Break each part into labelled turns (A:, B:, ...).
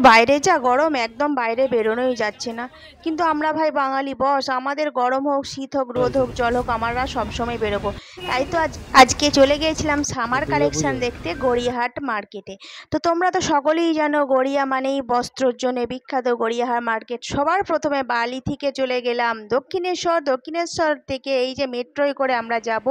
A: বাইরে যা গরম, একদম বাইরে বেরোনোই যাচ্ছে না। কিন্তু আমরা ভাই বাঙালি বস, আমাদের গরম হোক, শীত হোক, রোদ হোক, জল হোক, আমরা সবসময় বেরোবো। তাই তো আজকে চলে গিয়েছিলাম সামার কালেকশন দেখতে গড়িয়াহাট মার্কেটে। তো তোমরা তো সকলেই জানো গড়িয়া মানেই বস্ত্রর জন্য বিখ্যাত গড়িয়াহাট মার্কেট। সবার প্রথমে বালি থেকে চলে গেলাম দক্ষিণেশ্বর, দক্ষিণেশ্বর থেকে এই যে মেট্রোয় করে আমরা যাব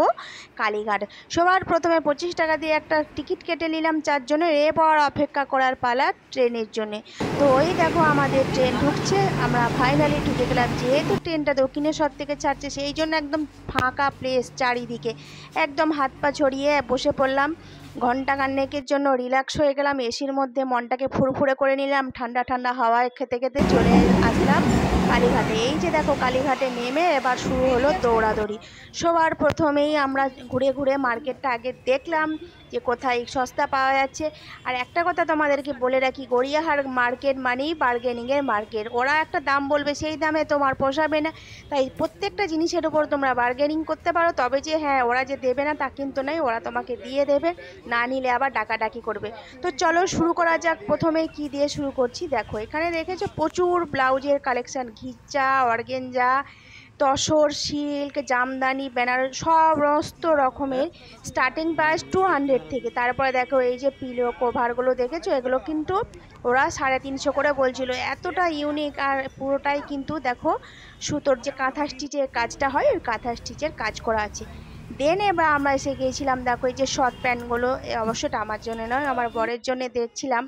A: কালীঘাট। সবার প্রথমে 25 টাকা দিয়ে একটা টিকিট কেটে নিলাম চারজনের, এরপর অপেক্ষা করার পালা ট্রেনের জন্যে। তো ওই দেখো আমাদের ট্রেন ঢুকছে, আমরা ফাইনালি ঢুকে গেলাম। যেহেতু ট্রেনটা দক্ষিণেশ্বর থেকে ছাড়ছে সেই জন্য একদম ফাঁকা প্লেস চারিদিকে, একদম হাত পা ছড়িয়ে বসে পড়লাম। ঘন্টা খানেকের জন্য রিল্যাক্স হয়ে গেলাম এসির মধ্যে, মনটাকে ফুরফুরে করে নিলাম, ঠান্ডা ঠান্ডা হাওয়ায় খেতে খেতে চলে আসলাম কালীঘাটে। এই যে দেখো কালীঘাটে নেমে এবার শুরু হলো দৌড়াদৌড়ি। সবার প্রথমেই আমরা ঘুরে ঘুরে মার্কেটটা আগে দেখলাম যে কোথায় সস্তা পাওয়া যাচ্ছে। আর একটা কথা তোমাদেরকে বলে রাখি, গড়িয়াহাট মার্কেট মানেই বার্গেনিংয়ের মার্কেট। ওরা একটা দাম বলবে, সেই দামে তোমার পোষাবে না, তাই প্রত্যেকটা জিনিসের উপর তোমরা বার্গেনিং করতে পারো। তবে যে হ্যাঁ ওরা যে দেবে না তা কিন্তু নয়, ওরা তোমাকে দিয়ে দেবে, না নিলে আবার ডাকাডাকি করবে। তো চলো শুরু করা যাক। প্রথমে কি দিয়ে শুরু করছি দেখো, এখানে দেখেছো প্রচুর ব্লাউজের collection, ghicha, organza, tussar, silk, Jamdani, Benaras, সমস্ত রকমের স্টার্টিং প্রাইস 200 থেকে। তারপরে দেখো এই যে পিলো কভারগুলো দেখেছো, এগুলো কিন্তু ওরা 350 করে বলছিল, এতটা ইউনিক। আর পুরোটাই কিন্তু দেখো সুতোর যে কাঁথা স্টিচের কাজটা হয়, ওই কাঁথা স্টিচের কাজ করা আছে। দেন এবার আমরা এসে গিয়েছিলাম দেখো এই যে শর্ট প্যান্টগুলো, অবশ্যই আমার জন্য নয়, আমার বরের জন্য দেখছিলাম,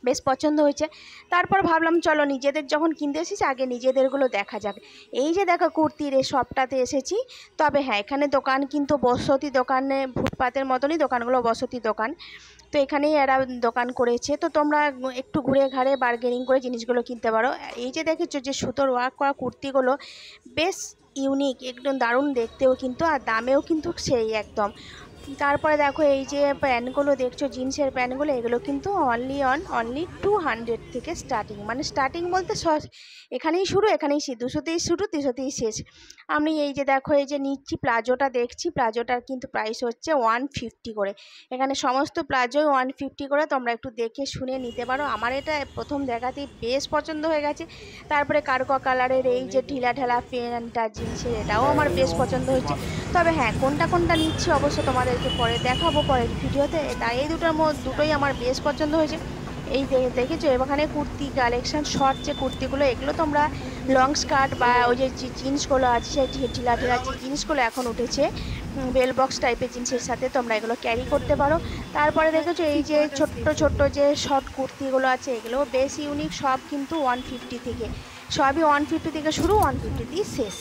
A: বেশ পছন্দ হয়েছে। তারপর ভাবলাম চলো নিজেদের যখন কিনতে এসেছি আগে নিজেদেরগুলো দেখা যাক। এই যে দেখো কুর্তির এই শপটাতে এসেছি। তবে হ্যাঁ এখানে দোকান কিন্তু বসতি দোকানে, ফুটপাতের মতনই দোকানগুলো, বসতি দোকান। তো এখানেই এরা দোকান করেছে, তো তোমরা একটু ঘুরে ঘাড়ে বার্গেনিং করে জিনিসগুলো কিনতে পারো। এই যে দেখেছো যে সুতোর ওয়ার্ক করা কুর্তিগুলো বেশ ইউনিক, একদম দারুণ দেখতেও কিন্তু, আর দামেও কিন্তু সেই একদম। তারপরে দেখো এই যে প্যান্টগুলো দেখছো, জিন্সের প্যান্টগুলো, এগুলো কিন্তু অনলি 200 থেকে স্টার্টিং। মানে স্টার্টিং বলতে এখানেই শুরু, এখানেই শেষ, 200তেই শুরু, 300তেই শেষ। আমি এই যে দেখো এই যে নিচ্ছি প্লাজোটা দেখছি, প্লাজোটার কিন্তু প্রাইস হচ্ছে 150 করে। এখানে সমস্ত প্লাজোই 150 করে, তোমরা একটু দেখে শুনে নিতে পারো। আমার এটা প্রথম দেখাতেই বেশ পছন্দ হয়ে গেছে। তারপরে কারকো কালারের এই যে ঢিলা ঢালা প্যান্টটা জিন্সের, এটাও আমার বেশ পছন্দ হয়েছে। তবে হ্যাঁ কোনটা কোনটা নিচ্ছি অবশ্য তোমাদেরকে পরে দেখাবো পরের ভিডিওতে। তাই এই দুটোই আমার বেশ পছন্দ হয়েছে। এই দেখেছো এখানে কুর্তি কালেকশন, শর্ট যে কুর্তিগুলো, এগুলো তোমরা লং স্কার্ট বা ওই যে জিন্সগুলো আছে সেই ঢিলা ঢিলা যে জিন্সগুলো এখন উঠেছে বেল বক্স টাইপের জিন্সের সাথে, তোমরা এগুলো ক্যারি করতে পারো। তারপরে দেখেছো এই যে ছোট্ট ছোট্ট যে শর্ট কুর্তিগুলো আছে, এগুলো বেশ ইউনিক, সব কিন্তু 150 থেকে, সবই 150 থেকে শুরু, 150তেই শেষ।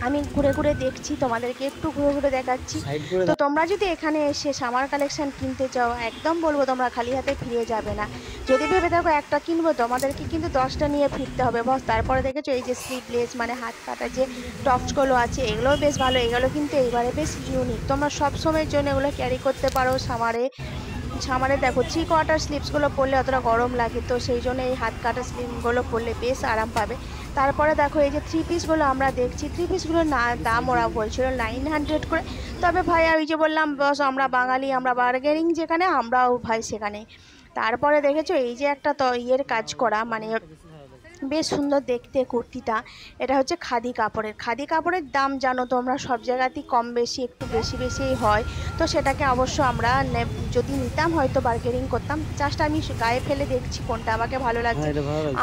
A: আমি ঘুরে ঘুরে দেখছি, তোমাদেরকে একটু ঘুরে ঘুরে দেখাচ্ছি। তো তোমরা যদি এখানে এসে সামার কালেকশন কিনতে চাও, একদম বলবো তোমরা খালি হাতে ফিরে যাবে না। যদি ভেবে দেখো একটা কিনবো, তোমাদেরকে কিন্তু 10টা নিয়ে ফিরতে হবে বস। তারপরে দেখেছো এই যে স্লিভলেস মানে হাত কাটা যে টপসগুলো আছে, এগুলোও বেশ ভালো, এগুলো কিন্তু এইবারে বেশ ইউনিক। তোমরা সব সময়ের জন্য এগুলো ক্যারি করতে পারো সামারে। সামারে দেখো 3/4 স্লিভসগুলো পরলে অতটা গরম লাগে, তো সেই জন্য এই হাত কাটা স্লিভগুলো পরলে বেশ আরাম পাবে। তারপরে দেখো এই যে 3 পিসগুলো আমরা দেখছি, 3 পিসগুলোর দাম ওরা বলছিল 900 করে। তবে ভাই ওই যে বললাম বস, আমরা বাঙালি, আমরা বার্গেনিং যেখানে, আমরাও ভাই সেখানে। তারপরে দেখেছো এই যে একটা তো ইয়ের কাজ করা, মানে বেশ সুন্দর দেখতে কুর্তিটা, এটা হচ্ছে খাদি কাপড়ের। খাদি কাপড়ের দাম জানো তোমরা সব জায়গাতেই কম বেশি, একটু বেশি বেশিই হয়। তো সেটাকে অবশ্য আমরা যদি নিতাম হয়তো বার্গেনিং করতাম। জাস্ট আমি গায়ে ফেলে দেখছি কোনটা আমাকে ভালো লাগছে,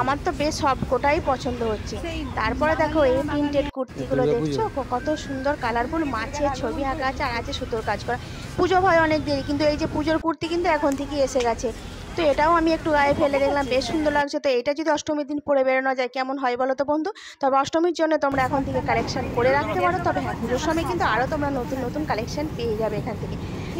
A: আমার তো বেশ সব কোটাই পছন্দ হচ্ছে। তারপরে দেখো এই প্রিন্টেড কুর্তিগুলো দেখছো, কত সুন্দর কালারফুল, মাছের ছবি আঁকা আছে আর আছে সুতোর কাজ করা। পুজো হয় অনেক দেরি, কিন্তু এই যে পুজোর কুর্তি কিন্তু এখন থেকেই এসে গেছে। তো এটাও আমি একটু গায়ে ফেলে দেখলাম, বেশ সুন্দর লাগছে। তো এটা যদি অষ্টমীর দিন পরে বেরোনো যায় কেমন হয় বলো তো বন্ধু। তবে অষ্টমীর জন্য তোমরা এখন থেকে কালেকশন করে রাখতে পারো। তবে হ্যাঁ পুজোর সময় কিন্তু আরও তোমরা নতুন নতুন কালেকশন পেয়ে যাবে এখান থেকে।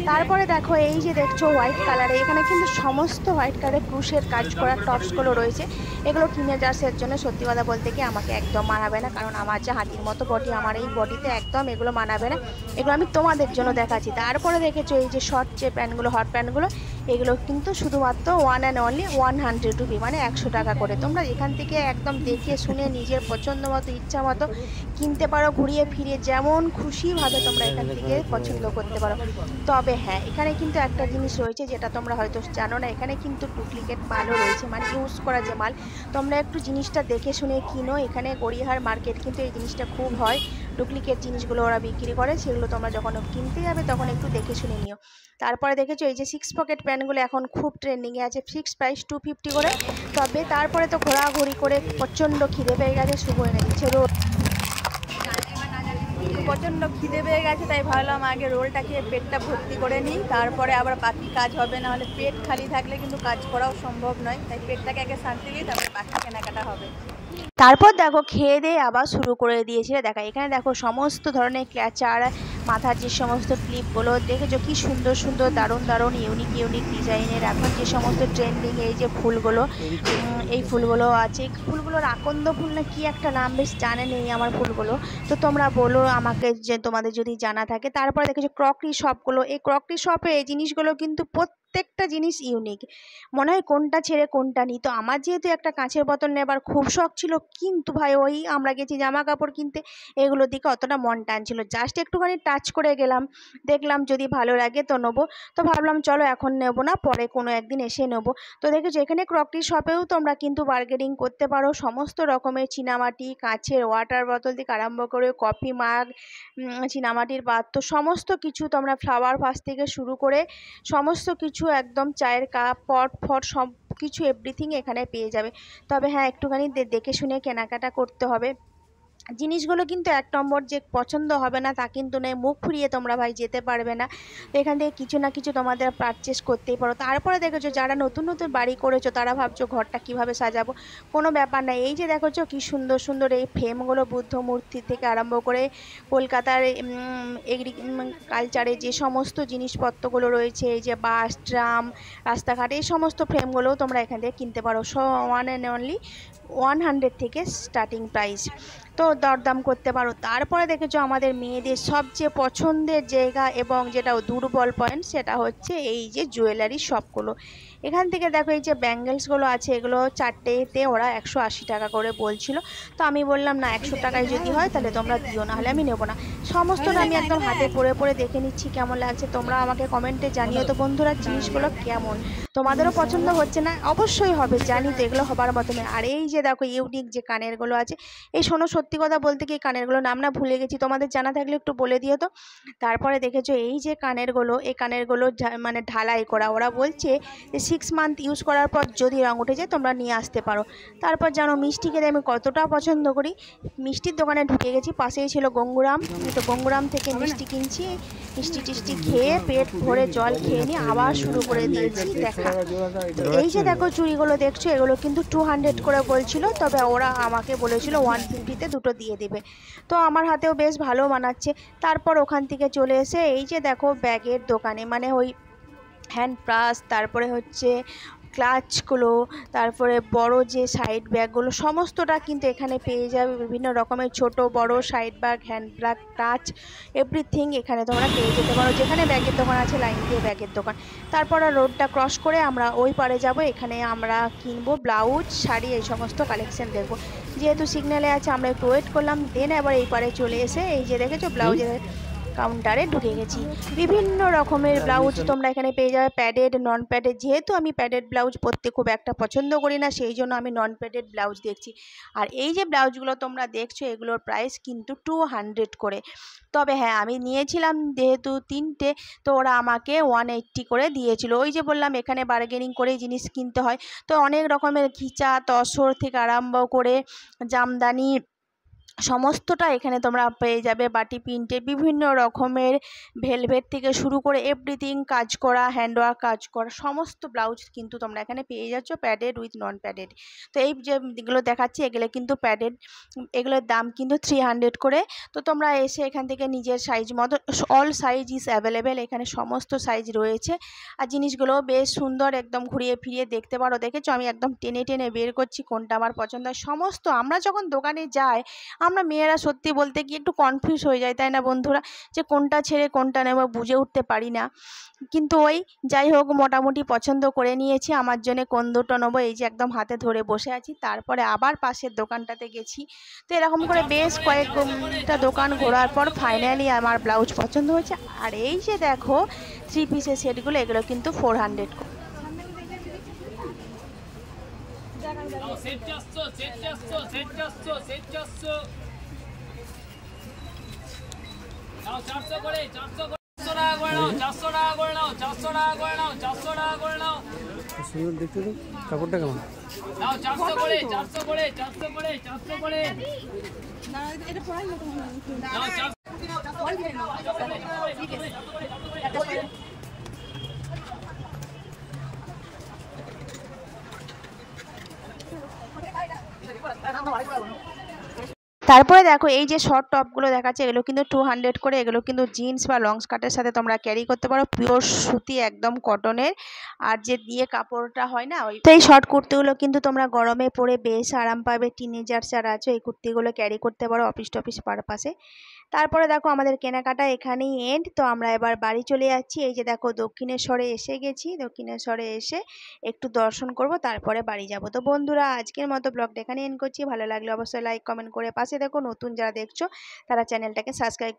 A: তারপরে দেখো এই যে দেখছো হোয়াইট কালারে, এখানে কিন্তু সমস্ত হোয়াইট কালারের ক্রুশের কাজ করা টপসগুলো রয়েছে। এগুলো টিনেজার্সের জন্য সত্যি কথা বলতে কি আমাকে একদম মানাবে না, কারণ আমার যে হাতির মতো বডি, আমার এই বডিতে একদম এগুলো মানাবে না। এগুলো আমি তোমাদের জন্য দেখাচ্ছি। তারপরে দেখেছো এই যে শর্ট যে প্যান্টগুলো, হট প্যান্টগুলো, এগুলো কিন্তু শুধুমাত্র 1 অ্যান্ড অনলি 100 রুপি, মানে 100 টাকা করে। তোমরা এখান থেকে একদম দেখে শুনে নিজের পছন্দ মতো ইচ্ছা মতো কিনতে পারো, ঘুরিয়ে ফিরিয়ে যেমন খুশিভাবে তোমরা এখান থেকে পছন্দ করতে পারো। তবে হ্যাঁ, এখানে কিন্তু একটা জিনিস রয়েছে যেটা তোমরা হয়তো জানো না, এখানে কিন্তু ডুপ্লিকেট মালও রয়েছে, মানে ইউজ করা যে মাল। তোমরা একটু জিনিসটা দেখে শুনে কিনো। এখানে গড়িয়াহাট মার্কেট কিন্তু এই জিনিসটা খুব হয়, ডুপ্লিকেট জিনিসগুলো ওরা বিক্রি করে, সেগুলো তোমরা যখন কিনতে যাবে তখন একটু দেখে শুনে নিও। তারপরে দেখেছো এই যে 6 পকেট প্যান্টগুলো এখন খুব ট্রেন্ডিংয়ে আছে, ফিক্স প্রাইস 250 করে। তবে তারপরে তো ঘোরাঘুরি করে প্রচণ্ড খিদে পেয়ে গেছে, শুভ এনে দিচ্ছে রোল। প্রচণ্ড খিদে পেয়ে গেছে, তাই ভাবলাম আগে রোলটা খেয়ে পেটটা ভর্তি করে নিই, তারপরে আবার বাকি কাজ হবে। না হলে পেট খালি থাকলে কিন্তু কাজ করাও সম্ভব নয়, তাই পেটটাকে আগে শান্তি দিই, তারপরে বাকি কেনাকাটা হবে। তারপর দেখো খেয়ে দিয়ে আবার শুরু করে দিয়েছিল দেখা। এখানে দেখো সমস্ত ধরনের ক্ল্যাচার, মাথার যে সমস্ত ক্লিপগুলো দেখেছো কি সুন্দর সুন্দর দারুণ দারুণ ইউনিক ইউনিক ডিজাইনের। এখন যে সমস্ত ট্রেন্ডিং এই যে ফুলগুলো, এই ফুলগুলো আছে, ফুলগুলোর আকন্দ ফুল না কি একটা নাম, বেশ জানে নেই আমার ফুলগুলো, তো তোমরা বলো আমাকে যে তোমাদের যদি জানা থাকে। তারপরে দেখেছো ক্রকরি শপগুলো, এই ক্রকরি শপে এই জিনিসগুলো কিন্তু প্রত্যেকটা জিনিস ইউনিক, মনে হয় কোনটা ছেড়ে কোনটা নিই। তো আমার যেহেতু একটা কাঁচের বোতল নেবার খুব শখ ছিল, কিন্তু ভাই ওই আমরা গেছি জামা কাপড় কিনতে, এগুলোর দিকে অতটা মন টানছিল, জাস্ট একটুখানি টাচ করে গেলাম, দেখলাম যদি ভালো লাগে তো নেবো। তো ভাবলাম চলো এখন নেবো না, পরে কোনো একদিন এসে নেবো। তো দেখেছো এখানে ক্রকরি শপেও তোমরা কিন্তু বার্গেনিং করতে পারো, সমস্ত রকমের চীনামাটি, কাঁচের ওয়াটার বোতল থেকে আরম্ভ করে কফি মাগ, চীনামাটির পাত্র, সমস্ত কিছু তোমরা ফ্লাওয়ার ভাস থেকে শুরু করে সমস্ত কিছু একদম চায়ের কাপ পট ফট সব কিছু এভরিথিং এখানে পেয়ে যাবে। তবে হ্যাঁ, একটুখানি দেখে শুনে কেনাকাটা করতে হবে। জিনিসগুলো কিন্তু এক নম্বর যে পছন্দ হবে না তা কিন্তু নয়, মুখ ফুরিয়ে তোমরা ভাই যেতে পারবে না। তো এখান থেকে কিছু না কিছু তোমাদের পারচেস করতেই পারো। তারপরে দেখেছো যারা নতুন নতুন বাড়ি করেছো তারা ভাবছো ঘরটা কিভাবে সাজাবো, কোনো ব্যাপার না। এই যে দেখেছো কি সুন্দর সুন্দর এই ফ্রেমগুলো, বুদ্ধ মূর্তি থেকে আরম্ভ করে কলকাতার কালচারে যে সমস্ত জিনিসপত্রগুলো রয়েছে, এই যে বাস ট্রাম রাস্তাঘাটে, এই সমস্ত ফ্রেমগুলোও তোমরা এখান থেকে কিনতে পারো। 1 অ্যান্ড অনলি 100 থেকে স্টার্টিং প্রাইস, তো দরদাম করতে পারো। তারপরে দেখেছো আমাদের মেয়েদের সবচেয়ে পছন্দের জায়গা এবং যেটা দুর্বল পয়েন্ট, সেটা হচ্ছে এই যে জুয়েলারি শপগুলো। এখান থেকে দেখো এই যে ব্যাঙ্গেলসগুলো আছে, এগুলো চারটেতে ওরা 180 টাকা করে বলছিল। তো আমি বললাম না, 100 টাকায় যদি হয় তাহলে তোমরা দিও, না হলে আমি নেবো না। সমস্তটা আমি একদম হাতে পরে পরে দেখে নিচ্ছি কেমন লাগছে, তোমরা আমাকে কমেন্টে জানিও তো বন্ধুরা জিনিসগুলো কেমন, তোমাদেরও পছন্দ হচ্ছে না? অবশ্যই হবে, জানি তো এগুলো হবার মতন। আর এই যে দেখো ইউনিক যে কানেরগুলো আছে, এই শোনো সত্যি কথা বলতে কি কানেরগুলো নাম না ভুলে গেছি, তোমাদের জানা থাকলে একটু বলে দিও তো। তারপরে দেখেছো এই যে কানেরগুলো, এই কানেরগুলো মানে ঢালাই করা, ওরা বলছে যে 6 মান্থ ইউজ করার পর যদি রঙ উঠে যায় তোমরা নিয়ে আসতে পারো। তারপর জানো মিষ্টি খেতে আমি কতটা পছন্দ করি, মিষ্টির দোকানে ঢুকে গেছি, পাশেই ছিল গঙ্গুরাম, তো গঙ্গুরাম থেকে মিষ্টি কিনছি, মিষ্টি টিষ্টি খেয়ে পেট ভরে জল খেয়ে নিয়ে আবার শুরু করে দিয়েছি দেখা। তো এই যে দেখো চুড়িগুলো দেখছো, এগুলো কিন্তু 200 করে বলছিল, তবে ওরা আমাকে বলেছিল 150-তে দুটো দিয়ে দেবে, তো আমার হাতেও বেশ ভালো মানাচ্ছে। তারপর ওখান থেকে চলে এসে এই যে দেখো ব্যাগের দোকানে, মানে ওই হ্যান্ড ব্রাশ, তারপরে হচ্ছে ক্লাচগুলো, তারপরে বড় যে সাইড ব্যাগগুলো, সমস্তটা কিন্তু এখানে পেয়ে যাবে। বিভিন্ন রকমের ছোট বড় side bag, hand bag, touch everything এখানে তোমরা পেয়ে যেতে পারো। যেখানে ব্যাগের দোকান আছে লাইন দিয়ে ব্যাগের দোকান। তারপর রোডটা ক্রস করে আমরা ওই পারে যাব, এখানে আমরা কিনবো ব্লাউজ, শাড়ি, এই সমস্ত কালেকশন দেখবো। যেহেতু সিগন্যালে আছে আমরা একটু ওয়েট করলাম, দেন এবার এই পারে চলে এসে এই যে দেখেছো ব্লাউজের কাউন্টারে ঢুকে গেছি। বিভিন্ন রকমের ব্লাউজ তোমরা এখানে পেয়ে যাবে, প্যাডেড নন প্যাডেড। যেহেতু আমি প্যাডেড ব্লাউজ পরতে খুব একটা পছন্দ করি না, সেই জন্য আমি নন প্যাডেড ব্লাউজ দেখছি। আর এই যে ব্লাউজগুলো তোমরা দেখছো এগুলোর প্রাইস কিন্তু 200 করে। তবে হ্যাঁ, আমি নিয়েছিলাম যেহেতু 3টে, তো ওরা আমাকে 180 করে দিয়েছিল। ওই যে বললাম এখানে বার্গেনিং করেই জিনিস কিনতে হয়। তো অনেক রকমের ঘিচা তসর থেকে আরম্ভ করে জামদানি সমস্তটা এখানে তোমরা পেয়ে যাবে। বাটি প্রিন্টের বিভিন্ন রকমের ভেলভেট থেকে শুরু করে এভরিথিং কাজ করা, হ্যান্ডওয়ার্ক কাজ করা সমস্ত ব্লাউজ কিন্তু তোমরা এখানে পেয়ে যাচ্ছ, প্যাডেড উইথ নন প্যাডেড। তো এই যেগুলো দেখাচ্ছি এগুলো কিন্তু প্যাডেড, এগুলোর দাম কিন্তু 300 করে। তো তোমরা এসে এখান থেকে নিজের সাইজ মতো, অল সাইজ ইজ অ্যাভেলেবেল, এখানে সমস্ত সাইজ রয়েছে। আর জিনিসগুলো বেশ সুন্দর, একদম ঘুরিয়ে ফিরিয়ে দেখতে পারো। দেখেছো আমি একদম টেনে টেনে বের করছি কোনটা আমার পছন্দ হয়। সমস্ত আমরা যখন দোকানে যাই আমরা মেয়েরা সত্যি বলতে কি একটু কনফিউজ হয়ে যায়, তাই না বন্ধুরা, যে কোনটা ছেড়ে কোনটা নেব বুঝে উঠতে পারি না। কিন্তু ওই যাই হোক মোটামুটি পছন্দ করে নিয়েছি আমার জন্য কোন দুটো নেবো, এই যে একদম হাতে ধরে বসে আছি। তারপরে আবার পাশের দোকানটাতে গেছি, তো এরকম করে বেশ কয়েকটা দোকান ঘোরার পর ফাইনালি আমার ব্লাউজ পছন্দ হয়েছে। আর এই যে দেখো 3 পিসের সেটগুলো, এগুলো কিন্তু 400 করে।
B: সুন্দর দেখতে তো, কাপড়টা কেমন?
A: তারপরে দেখো এই যে শর্ট টপগুলো দেখাচ্ছে, এগুলো কিন্তু 200 করে। এগুলো কিন্তু জিন্স বা লং স্কার্টের সাথে তোমরা ক্যারি করতে পারো, পিওর সুতি একদম কটনের। আর যে দিয়ে কাপড়টা হয় না ওই, তো এই শর্ট কুর্তিগুলো কিন্তু তোমরা গরমে পরে বেশ আরাম পাবে। টিনেজার্স যারা আছে এই কুর্তিগুলো ক্যারি করতে পারো অফিস টফিস পারপাসে। তারপরে দেখো আমাদের কেনাকাটা এখানেই এন্ড। তো আমরা এবার বাড়ি চলে যাচ্ছি। এই যে দেখো দক্ষিণেশ্বরে এসে গেছি, দক্ষিণেশ্বরে এসে একটু দর্শন করব, তারপরে বাড়ি যাব। তো বন্ধুরা আজকের মতো ব্লগটা এখানে এন্ড করছি। ভালো লাগলে অবশ্যই লাইক কমেন্ট করে পাশে দেখো, নতুন যারা দেখছো তারা চ্যানেলটাকে সাবস্ক্রাইব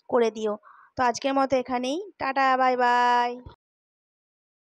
A: করে দিও। তো আজকের মতো এখানেই টাটা, বাই বাই।